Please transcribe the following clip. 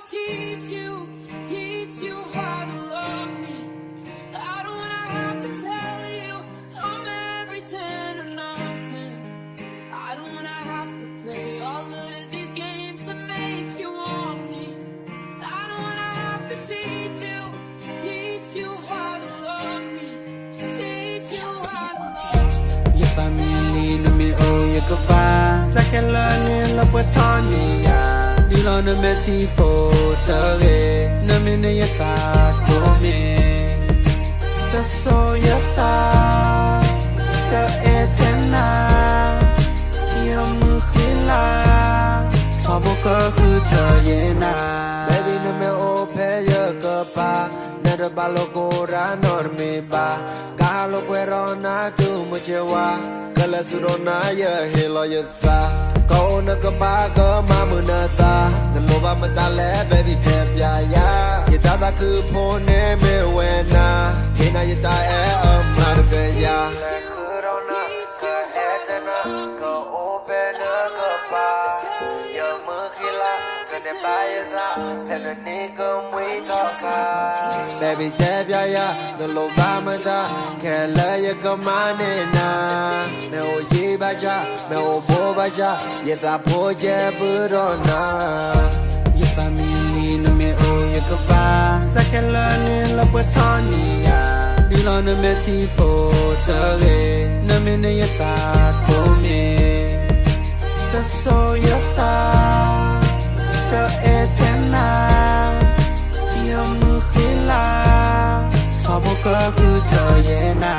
teach you how to love me. I don't wanna have to tell you I'm everything or nothing. I don't wanna have to play all of these games to make you want me. I don't wanna have to teach you how to love me. Teach you how to love me. Your family no me oh you goodbye. I can learn in love with Tony. Đi lo nó mẹ chi phố trở về nó mình nơi ta của mình ta so ya ta ta eternal yêu mưa khi la cho bộ cơ hư chờ ye na baby nó mẹ ô phê ya cơ pa nè đó ba lo cô ra nor me ba ca lo quero na tu mo chewa kala su do na ya he lo ya ta cô nó cơ ba cơ ma mu na ta nè lo ba ma ta le baby thep ya ya ya ta cứ phô nè me we na he na ya ta e ma ke ya khư do na cơ e te na cơ ô phê na cơ pa ya mưa khi la ne ba ya za se ne ni ko mui to ka baby thep ya ya nè lo ba ma ta ke le ya ko ma ne na me o yi ba ja me o bo ba ja ya ta pho je bu do na Your family no me oh you goodbye. I can learn in love with Tony. Đi lo nó mẹ chi phố trở về nó mình nơi ta của mình ta so ya ta ta eternal yêu mưa khi la cho bộ cơ hư chờ ye na